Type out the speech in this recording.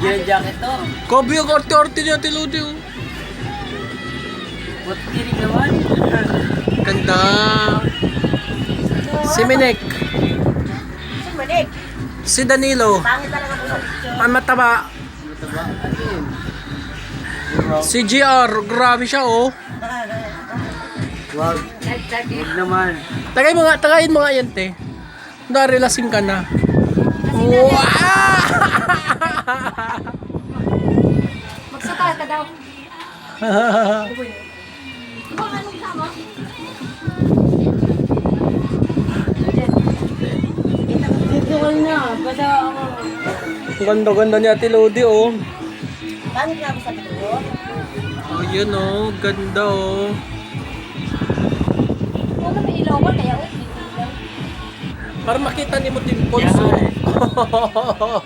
Bigyan ng jacket to. Kobe yung orte-orte niya, Tiludi. Oh. Ba't kinig naman? Ganda. Si Minek. Sumanik. Si Danilo. Pangit talaga po sa picture. Ang mataba. Mataba. Ano yun? Si GR. Grabe siya, oh. Wag. Nagsabi. Wag naman. Tagayin mo nga yan, te. Narilasing ka na. Wow! Magsakal ka daw. Ikaw anong sama? Dito ka na. Basta ako. Ang ganda-ganda niya, Tiludi, oh. Pangit nga ba sa picture? Oh, yun, oh. Ganda, oh. Ano may ilaw ba kaya? Para makita ni mo dimples, Yeah. oh.